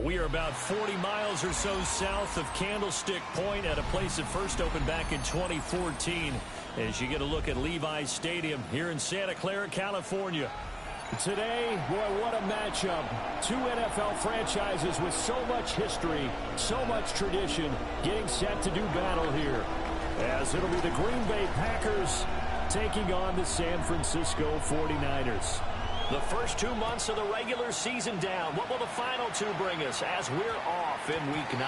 We are about 40 miles or so south of Candlestick Point at a place that first opened back in 2014 as you get a look at Levi's Stadium here in Santa Clara, California. Today, boy, what a matchup. Two NFL franchises with so much history, so much tradition, getting set to do battle here. As it'll be the Green Bay Packers taking on the San Francisco 49ers. The first 2 months of the regular season down. What will the final two bring us as we're off in Week 9?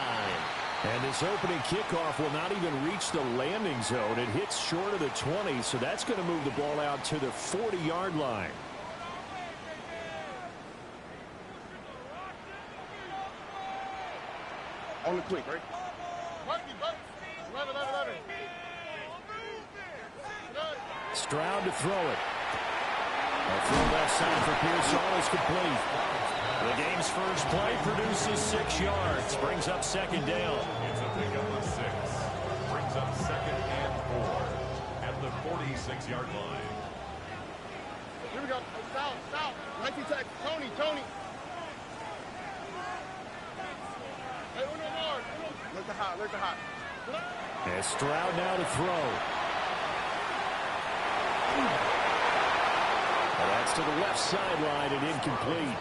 And this opening kickoff will not even reach the landing zone. It hits short of the 20, so that's going to move the ball out to the 40-yard line. On the quick, right? Stroud to throw it. A throw left side for Pearsall is complete. The game's first play produces 6 yards. Brings up second down. It's a pickup of 6. Brings up second and 4 at the 46-yard line. Here we go. South. 19 tech. Tony. Hey, Uno more. Look the hot. And Stroud now to throw. And that's to the left sideline and incomplete.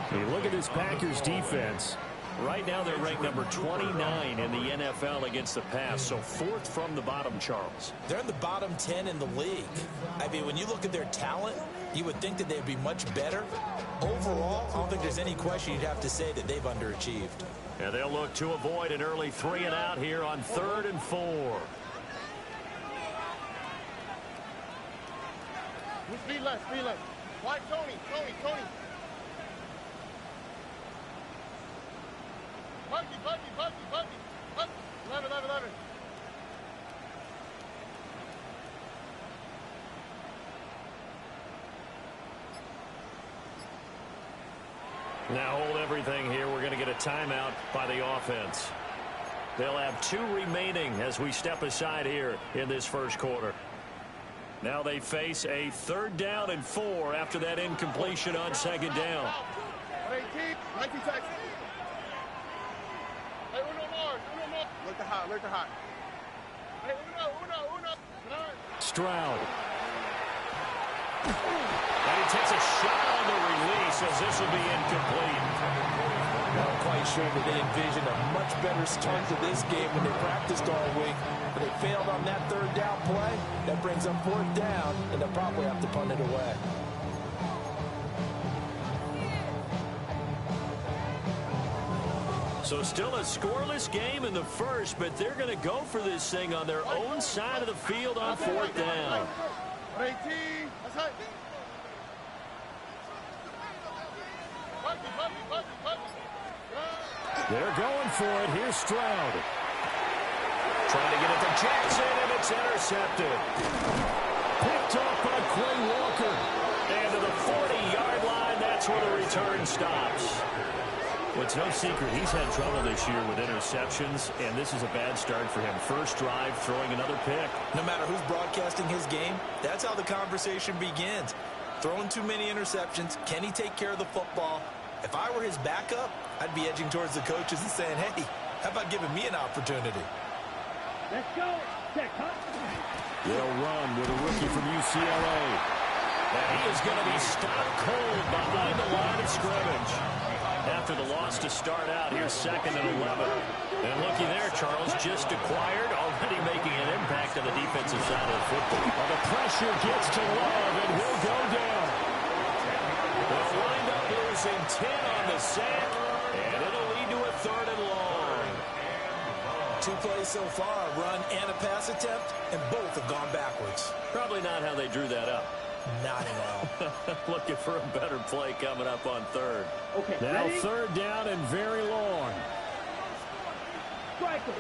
Hey, look at this Packers defense. Right now they're ranked number 29 in the NFL against the pass, so 4th from the bottom, Charles. They're in the bottom 10 in the league. I mean, when you look at their talent, you would think that they'd be much better. Overall, I don't think there's any question you'd have to say that they've underachieved. And they'll look to avoid an early 3 and out here on 3rd and 4. Speed left. Why Tony. Buggy. 11. Now hold everything here. We're going to get a timeout by the offense. They'll have 2 remaining as we step aside here in this first quarter. Now they face a 3rd down and 4 after that incompletion on 2nd down. 19 tech. Hey, Uno more. Look the hot. Hey, Uno. Stroud. And he takes a shot on the release as this will be incomplete. I'm quite sure that they envisioned a much better start to this game when they practiced all week. But they failed on that 3rd down play. That brings up 4th down, and they'll probably have to punt it away. So still a scoreless game in the first, but they're going to go for this thing on their own side of the field on 4th down. 18. That's right. They're going for it. Here's Stroud. Trying to get it to Jackson, and it's intercepted. Picked up by Quay Walker. And to the 40-yard line, that's where the return stops. Well, it's no secret he's had trouble this year with interceptions, and this is a bad start for him. First drive, throwing another pick. No matter who's broadcasting his game, that's how the conversation begins. Throwing too many interceptions. Can he take care of the football? If I were his backup, I'd be edging towards the coaches and saying, hey, how about giving me an opportunity? Let's go. Check, huh? They'll run with a rookie from UCLA. And he is going to be stopped cold behind the line of scrimmage. After the loss to start out, here's 2nd and 11. And looky there, Charles, just acquired, already making an impact on the defensive side of the football. Well, the pressure gets to Love, and he'll go down. They'll wind up losing 10 on the sack, and it'll lead to a 3rd and long. 2 plays so far, a run and a pass attempt, and both have gone backwards. Probably not how they drew that up. Not at all. Looking for a better play coming up on 3rd. Okay, now ready? 3rd down and very long. Striker.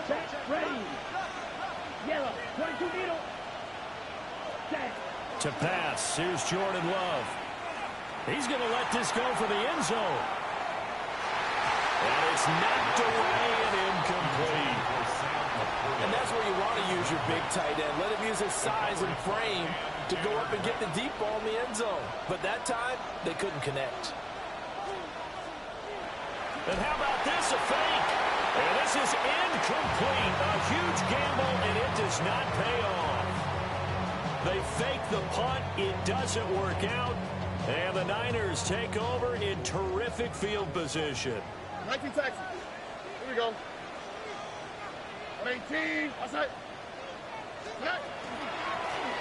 Set. Ready. Yellow. 22 needle. Set. To pass. Here's Jordan Love. He's going to let this go for the end zone. And it's knocked away and incomplete. And that's where you want to use your big tight end. Let him use his size and frame to go up and get the deep ball in the end zone. But that time, they couldn't connect. And how about this, a fake? And this is incomplete. A huge gamble, and it does not pay off. They fake the punt. It doesn't work out. And the Niners take over in terrific field position. 19 Texas. Here we go. 118. Outside.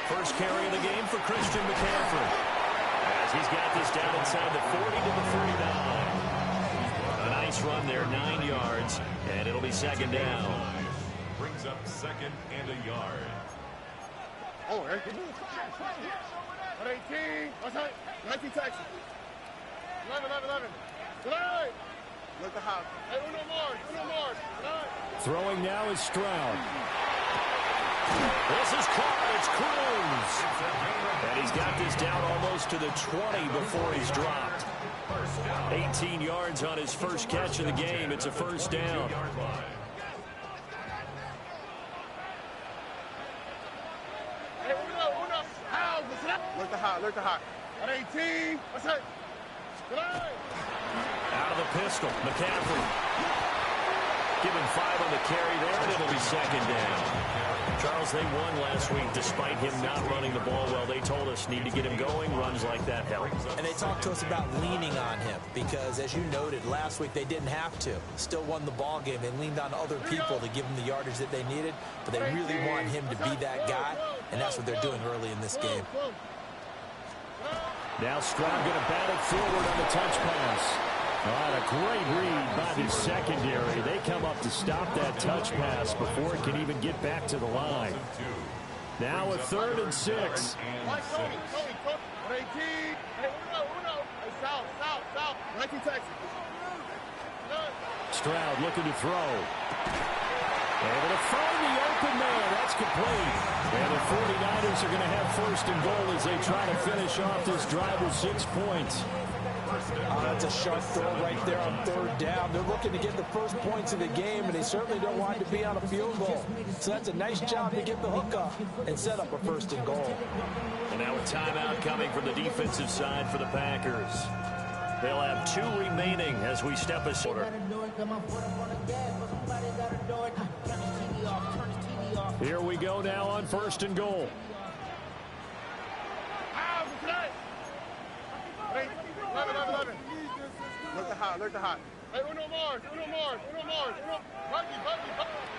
First carry of the game for Christian McCaffrey. As he's got this down inside the 40 to the 39. A nice run there, 9 yards, and it'll be second down. Brings up second and a yard. Oh, right. 118. Outside. 19 Texas. 11. Tonight. Look at how. Hey, uno more. Tonight. Throwing now is Stroud. This is caught. It's Cruz. And he's got this down almost to the 20 before he's dropped. 18 yards on his first catch of the game. It's a first down. Hey, uno. How? Look at how. 118. What's that? Tonight. Out of the pistol, McCaffrey. Give him 5 on the carry there, and it'll be second down. Charles, they won last week despite him not running the ball well. They told us need to get him going. Runs like that help. And they talked to us about leaning on him because, as you noted, last week they didn't have to. Still won the ball game. They leaned on other people to give them the yardage that they needed, but they really want him to be that guy, and that's what they're doing early in this game. Now Stroud going to bat it forward on the touch pass. All right, a great read by the secondary. They come up to stop that touch pass before it can even get back to the line. Now a 3rd and 6. 118. Hey, uno. Hey, south. 19 Texas. Stroud looking to throw. Able to find the open man. That's complete. And the 49ers are going to have 1st and goal as they try to finish off this drive with 6 points. That's a sharp throw right there on 3rd down. They're looking to get the first points of the game, and they certainly don't want to be on a field goal. So that's a nice job to get the hook up and set up a 1st and goal. And now a timeout coming from the defensive side for the Packers. They'll have 2 remaining as we step aside. Here we go now on 1st and goal. Hey, 11. Look at hot. Hey, uno more. Buggy.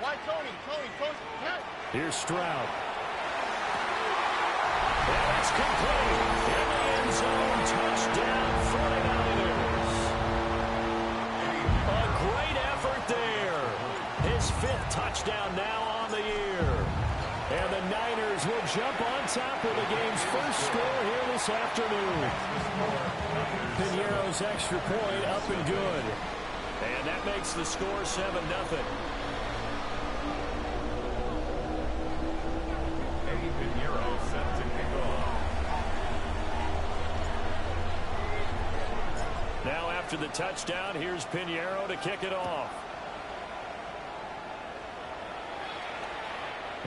Why Tony? Hey. Here's Stroud. And it's complete. In the end zone, touchdown 49ers. A great effort there. His 5th touchdown now on the year. And the Niners will jump on top of the game's first score here this afternoon. Piñeiro's extra point up and good. And that makes the score 7-0. Eddie Piñeiro set to kick off. Now after the touchdown, here's Piñeiro to kick it off.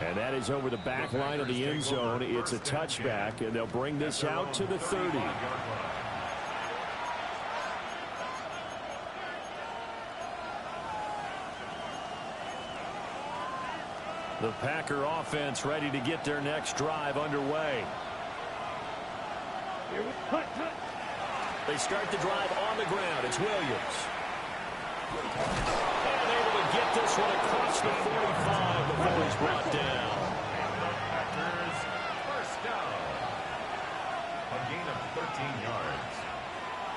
And that is over the back line of the end zone. It's a touchback, and they'll bring this out to the 30. The Packer offense ready to get their next drive underway. They start the drive on the ground. It's Williams. And able to get this one across the 45 before he's brought down. Packers first down. A gain of 13 yards.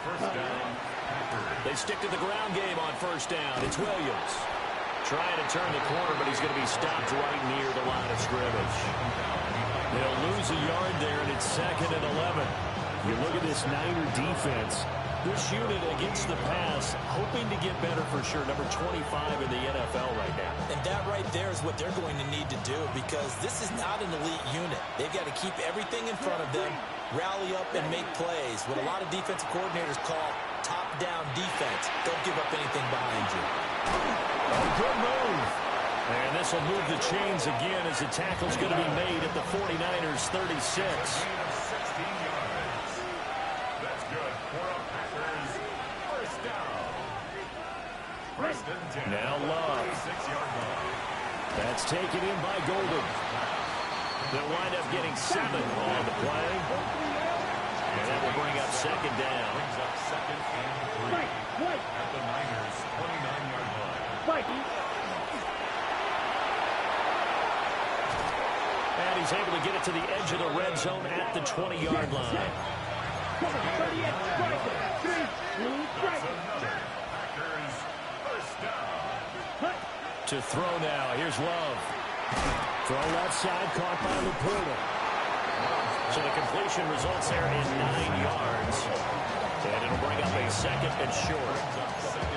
First down, Packers. They stick to the ground game on 1st down. It's Williams. Trying to turn the corner, but he's going to be stopped right near the line of scrimmage. They'll lose a yard there, and it's 2nd and 11. You look at this Niner defense. This unit against the pass, hoping to get better for sure. Number 25 in the NFL right now. And that right there is what they're going to need to do because this is not an elite unit. They've got to keep everything in front of them, rally up and make plays. What a lot of defensive coordinators call top-down defense. Don't give up anything behind you. Oh, good move. And this will move the chains again as the tackle's going to be made at the 49ers 36. That's taken in by Golden. They'll wind up getting 7 on the play. And that will bring up second down. Brings up second and 3 at the Niners' 29-yard line. And he's able to get it to the edge of the red zone at the 20-yard line. Packers first down. To throw now. Here's Love. Throw left side, caught by Laporta. So the completion results there in 9 yards. And it'll bring up a second and short.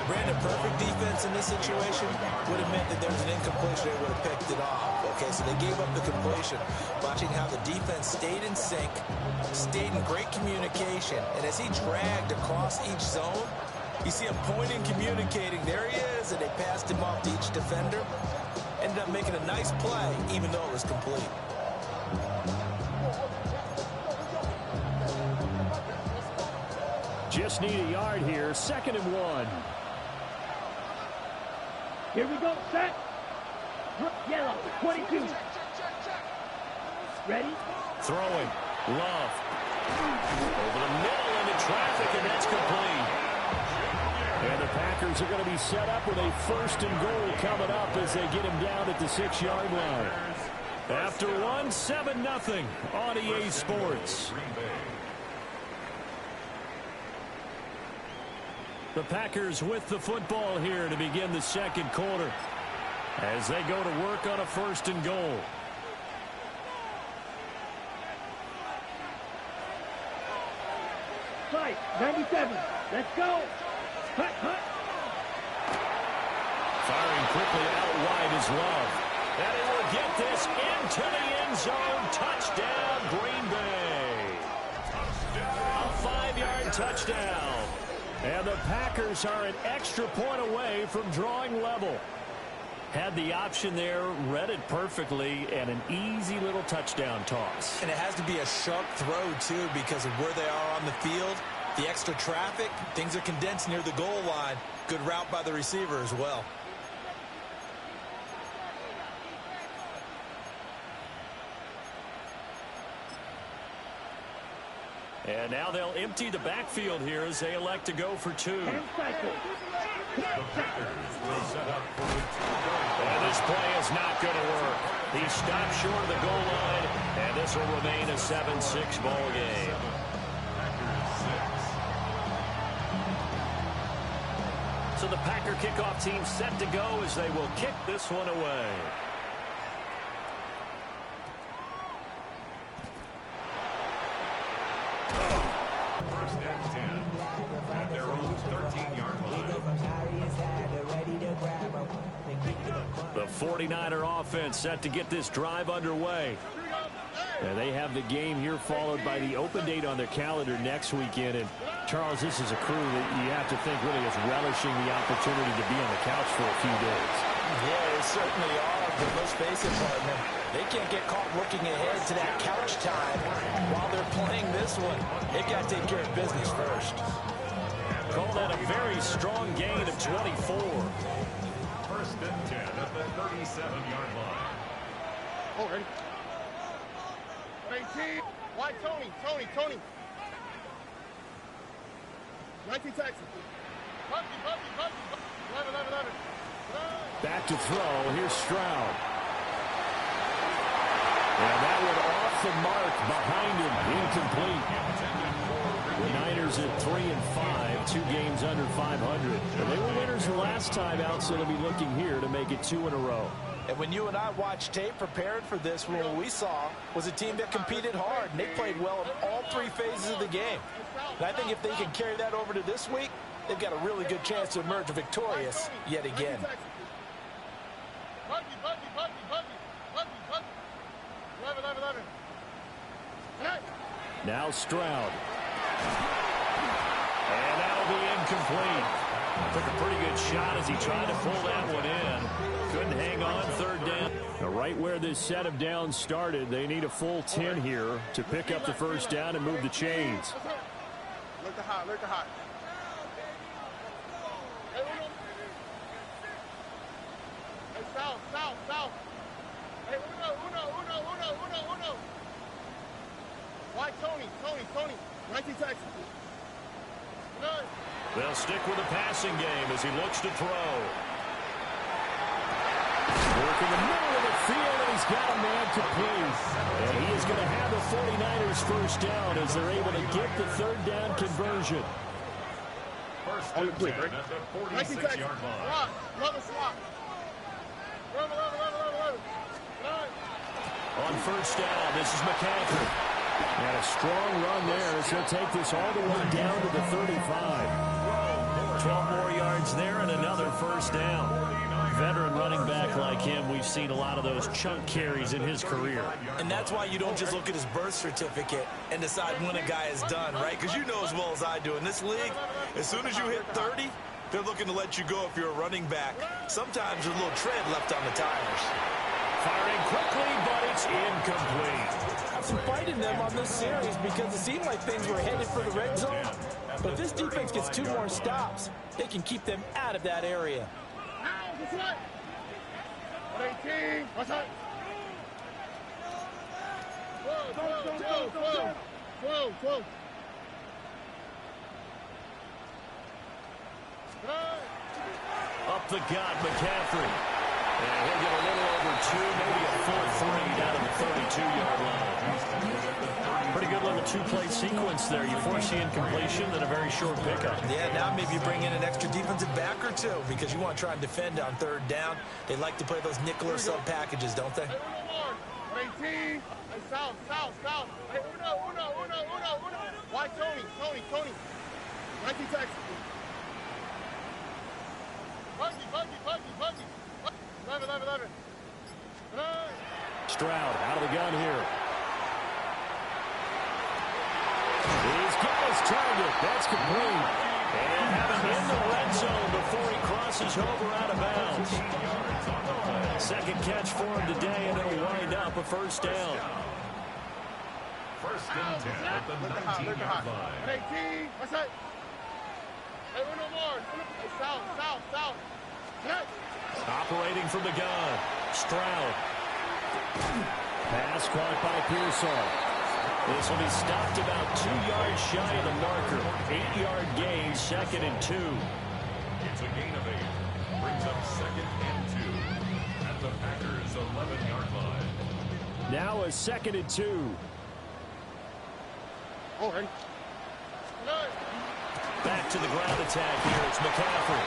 Brandon, perfect defense in this situation would have meant that there was an incompletion. They would have picked it off. Okay, so they gave up the completion. Watching how the defense stayed in sync, stayed in great communication, and as he dragged across each zone, you see him pointing, communicating. There he is, and they passed him off to each defender. Ended up making a nice play, even though it was complete. Just need a yard here. 2nd and 1. Here we go, set. Yellow, 22. Ready? Throwing. Love. Over the middle into traffic, and that's complete. And the Packers are going to be set up with a 1st and goal coming up as they get him down at the 6-yard line. After 1, 7-0 on EA Sports. The Packers with the football here to begin the 2nd quarter as they go to work on a 1st and goal. Fight, 97. Let's go. Hut, hut. Firing quickly out wide is Love. And he will get this into the end zone. Touchdown, Green Bay. A 5-yard touchdown. And the Packers are an extra point away from drawing level. Had the option there, read it perfectly, and an easy little touchdown toss. And it has to be a sharp throw, too, because of where they are on the field. The extra traffic, things are condensed near the goal line. Good route by the receiver as well. And now they'll empty the backfield here as they elect to go for 2. And cycle. And this play is not going to work. He stopped short of the goal line, and this will remain a 7-6 ball game. So the Packer kickoff team set to go as they will kick this one away. First and 10 at their own 13-yard line. The 49er offense set to get this drive underway. And they have the game here followed by the open date on their calendar next weekend. And Charles, this is a crew that you have to think really is relishing the opportunity to be on the couch for a few days. Yeah, they certainly are, but let's face it, partner. They can't get caught looking ahead to that couch time while they're playing this one. They've got to take care of business first. Call that a very strong gain of 24. First and 10 at the 37-yard line. Oh, ready? 19. Why Tony? 19 Texas. Puppy. 11. Back to throw. Here's Stroud. And that one off the mark behind him. Incomplete. The Niners at 3-5, 2 games under 500. And they were winners the last time out, so they'll be looking here to make it 2 in a row. And when you and I watched tape preparing for this, what we saw was a team that competed hard, and they played well in all 3 phases of the game. And I think if they can carry that over to this week, they've got a really good chance to emerge victorious yet again. Puppy. 11. Hey. Now Stroud. And that'll be incomplete. Took a pretty good shot as he tried to pull that one in. Couldn't hang on, 3rd down. Now right where this set of downs started, they need a full 10 here to pick up the 1st down and move the chains. Look the hot. Hey, south, south, south. Hey, uno. Why Tony? 19 Texas. They'll stick with the passing game as he looks to throw. Work in the middle of the field, and he's got a man complete. And he is going to have the 49ers first down as they're able to get the third down conversion. First and 10 at the 46-yard line. Another slot. Run. On first down, this is McCaffrey. And a strong run there as he'll take this all the way down to the 35. 12 more yards there and another first down. Veteran running back like him, we've seen a lot of those chunk carries in his career. And that's why you don't just look at his birth certificate and decide when a guy is done, right? Because you know as well as I do, in this league, as soon as you hit 30, they're looking to let you go if you're a running back. Sometimes there's a little tread left on the tires. Firing quickly, but it's incomplete. Have some fight in them on this series because it seemed like things were headed for the red zone. But if this defense gets 2 more stops, they can keep them out of that area. This way. 118. What's up? 12. Up the gut, McCaffrey. And he'll get a little over 2, maybe a full 3 down to the 32-yard line. Pretty good little 2-play sequence there. You force the incompletion, then a very short pickup. Yeah, now maybe you bring in an extra defensive back or two because you want to try and defend on third down. They like to play those nickel or sub packages, don't they? Hey, 18. Hey, south. Hey, uno. Why Tony? 19 Texas. Buggy. 11. Stroud out of the gun here. He's got his target. That's complete. And have him in the red zone before he crosses over out of bounds. Second catch for him today, and it'll wind up a first down. First and 10 at the 19-yard line. 18. What's that? Hey, uno more. Hey, south. Connect. Operating from the gun. Stroud. Pass caught by Pearsall. This will be stopped about 2 yards shy of the marker. 8-yard gain, 2nd and 2. It's a gain of 8. Brings up 2nd and 2 at the Packers' 11-yard line. Now a 2nd and 2. Oh, ready. Back to the ground attack here. It's McCaffrey.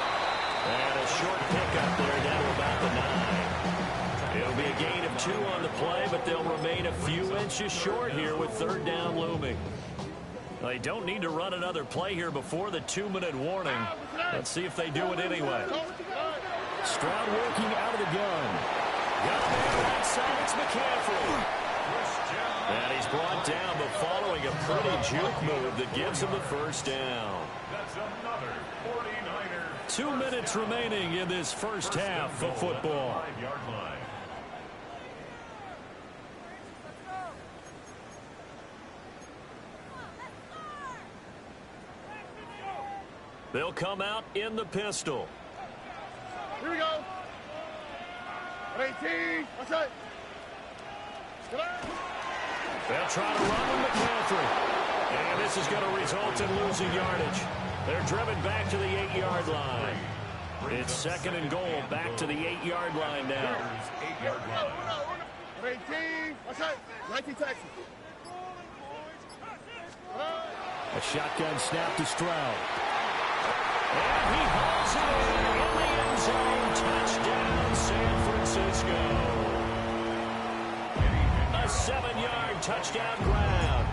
And a short pickup there down to about the 9. It'll be a gain of 2 on the play, but they'll remain a few inches short here with third down looming. They don't need to run another play here before the 2-minute warning. Let's see if they do it anyway. Stroud working out of the gun. Got a man right side. It's McCaffrey. And he's brought down, but following a pretty juke move that gives him the first down. That's another 49er. 2 minutes remaining in this first half of football. 5-yard line. They'll come out in the pistol. Here we go. 18. What's that? They'll try to run with McCaffrey. And this is going to result in losing yardage. They're driven back to the 8-yard line. It's 2nd and goal, back to the 8-yard line now. 8-yard line. 18. What's that? 19 Texas. A shotgun snap to Stroud. And he hauls it in the end zone. Touchdown, San Francisco. A 7-yard touchdown ground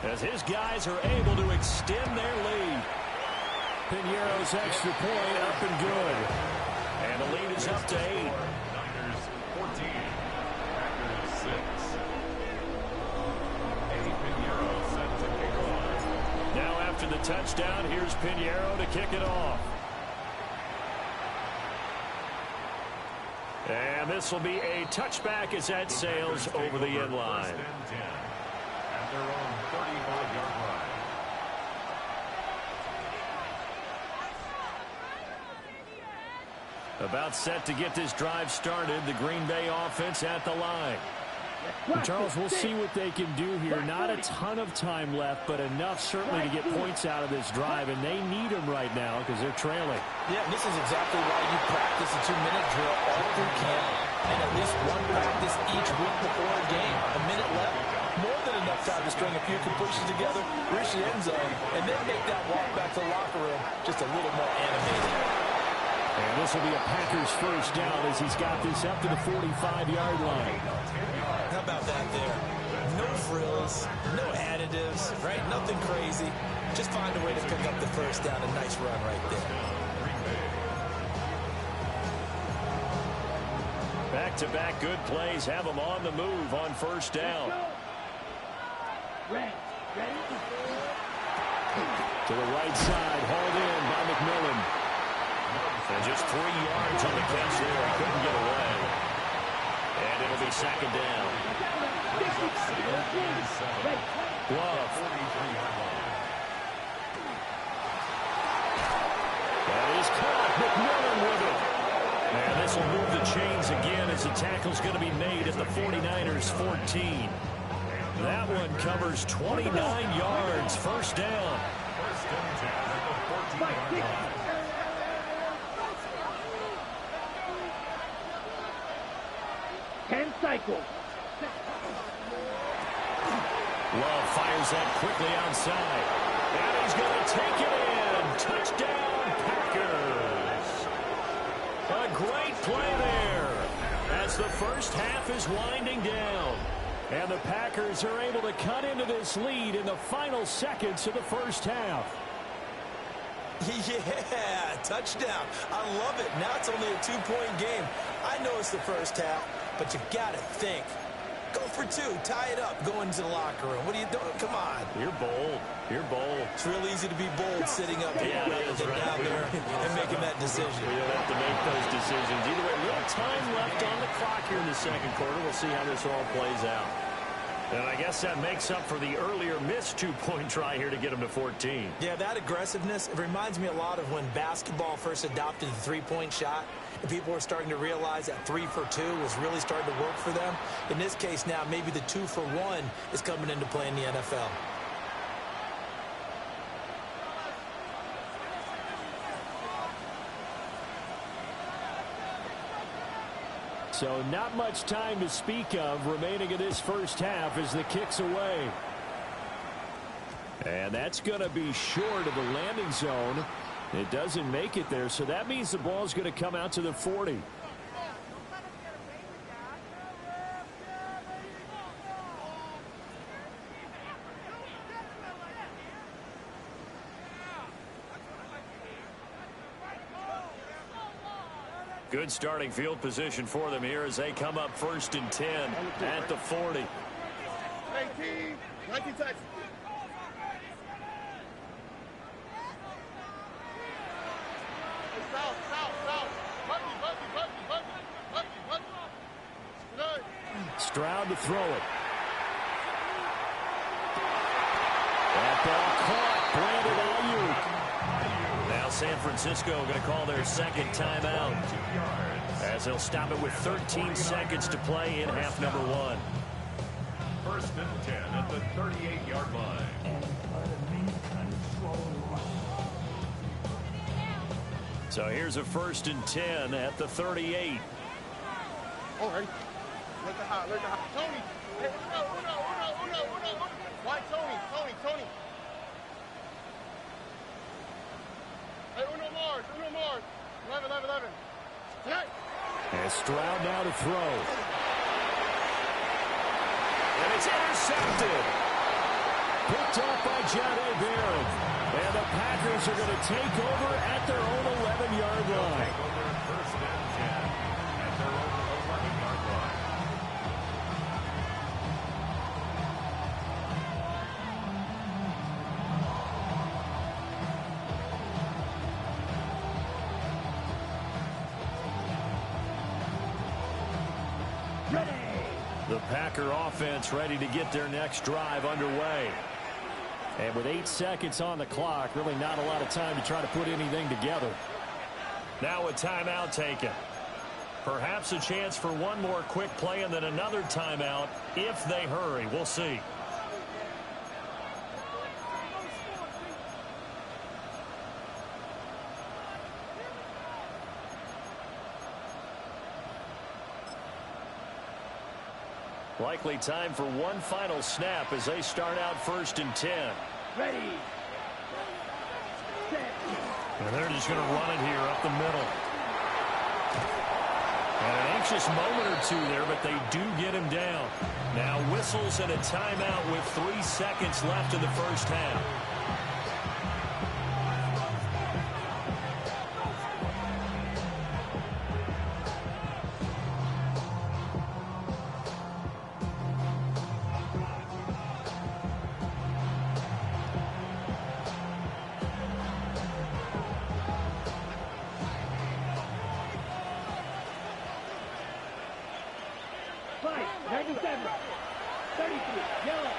as his guys are able to extend their lead. Piñeiro's extra point up and good. And the lead is up to 8. Niners 14. Packers 6. Eddie Piñeiro set to kick off. Now after the touchdown, here's Piñeiro to kick it off. And this will be a touchback as that sails over the end line. First and 10 at their own 35-yard line. About set to get this drive started. The Green Bay offense at the line. And Charles, we'll see what they can do here. Not a ton of time left, but enough certainly to get points out of this drive, and they need them right now because they're trailing. Yeah, this is exactly why you practice a 2-minute drill all through camp, and at least one practice each week before a game. A minute left, more than enough time to string a few completions together, reach the end zone, and then make that walk back to the locker room just a little more animated. And this will be a Packers first down as he's got this up to the 45-yard line. How about that there? No frills, no additives, right? Nothing crazy. Just find a way to pick up the first down. A nice run right there. Back-to-back good plays have them on the move on first down. Ready. To the right side, hauled in by McMillan. And just 3 yards on the catch there. He couldn't get away. And it'll be second down. Love. That is caught. McMillan with it. And this will move the chains again as the tackle's going to be made at the 49ers 14. That one covers 29 yards. First down. First and 10 at the 14-yard line. Cycle. Love fires that quickly outside. And he's going to take it in. Touchdown, Packers. A great play there as the first half is winding down. And the Packers are able to cut into this lead in the final seconds of the first half. Yeah, touchdown. I love it. Now it's only a 2-point game. I know it's the first half, but you got to think. Go for 2. Tie it up. Go into the locker room. What are you doing? Come on. You're bold. You're bold. It's real easy to be bold sitting up here rather than down there and making that decision. We don't have to make those decisions. Either way, little time left on the clock here in the second quarter. We'll see how this all plays out. And I guess that makes up for the earlier missed 2-point try here to get them to 14. Yeah, that aggressiveness, it reminds me a lot of when basketball first adopted the 3-point shot. And people were starting to realize that 3 for 2 was really starting to work for them. In this case now, maybe the 2 for 1 is coming into play in the NFL. So not much time to speak of remaining in this first half as the kick's away. And that's going to be short of the landing zone. It doesn't make it there, so that means the ball's going to come out to the 40. Good starting field position for them here as they come up first and 10 at the 40. 19 Texas. Stroud to throw it. That ball caught. Brandon Ayuk. Now San Francisco going to call their second timeout as they'll stop it with 13 seconds to play in half number 1. First and 10 at the 38-yard line. So here's a first and 10 at the 38. All right. Look at hot. Tony. Hey, uno. Why Tony? Hey, uno more. 11. And Stroud now to throw. And it's intercepted. Picked off by Jahdae Barron. And the Packers are going to take over at their own 11-yard line. First and 10 at their own 11-yard line. The Packer offense ready to get their next drive underway. And with 8 seconds on the clock, really not a lot of time to try to put anything together. Now a timeout taken. Perhaps a chance for one more quick play and then another timeout if they hurry. We'll see. Likely time for one final snap as they start out 1st and 10. Ready. And they're just going to run it here up the middle. And an anxious moment or two there, but they do get him down. Now whistles and a timeout with 3 seconds left in the first half. Fight. 97. 33. Yellow.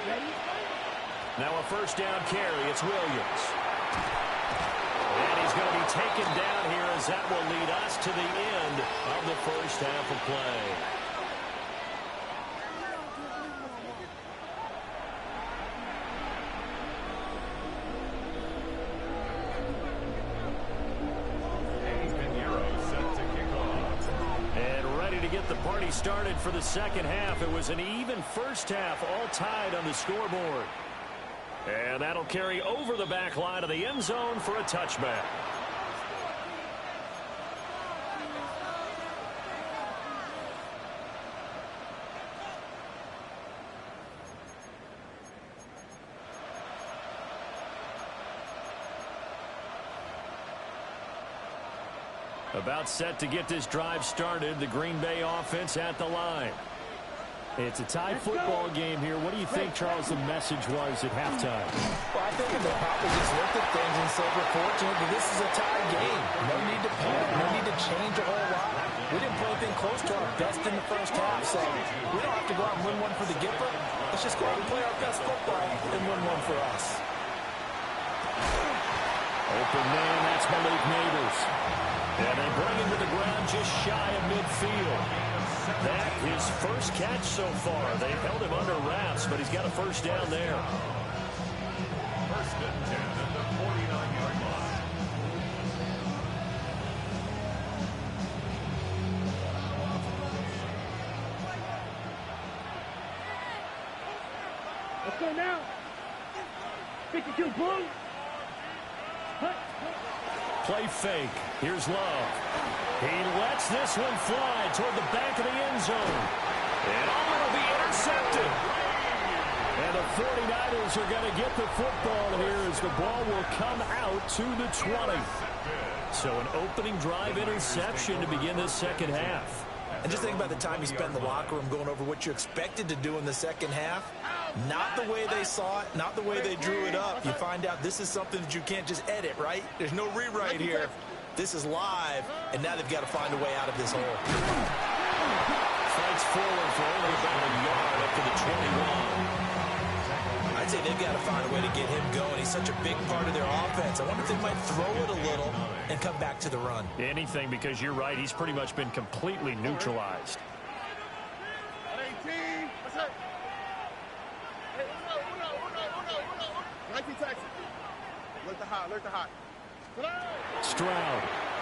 Ready? Now a first down carry. It's Williams. And he's going to be taken down here as that will lead us to the end of the first half of play. The party started for the second half. It was an even first half, all tied on the scoreboard. And that'll carry over the back line of the end zone for a touchback. About set to get this drive started. The Green Bay offense at the line. It's a tie football game here. What do you think, Charles, the message was at halftime? Well, I think the Papa just looked at things and said, we're fortunate that this is a tie game. No need to panic. No need to change a whole lot. We didn't play anything close to our best in the first half, so we don't have to go out and win one for the Gipper. Let's just go out and play our best football and win one for us. Open man, that's Malik Neighbors. And they bring him to the ground just shy of midfield. That his first catch so far. They've held him under wraps, but he's got a first down there. 1st and 10 at the 49-yard line. Let's go now. 52 blue. Play fake. Here's Love. He lets this one fly toward the back of the end zone. And it'll be intercepted. And the 49ers are going to get the football here as the ball will come out to the 20. So an opening drive interception to begin this second half. And just think about the time you spent in the locker room going over what you expected to do in the second half. Not the way they saw it, not the way they drew it up. You find out this is something that you can't just edit, right? There's no rewrite here. This is live, and now they've got to find a way out of this hole. Fights forward for only about a yard up to the 21. I'd say they've got to find a way to get him going. He's such a big part of their offense. I wonder if they might throw it a little and come back to the run. Anything, because you're right. He's pretty much been completely neutralized. 18. What's up? Hey, Nike taxi. Alert the hot. Stroud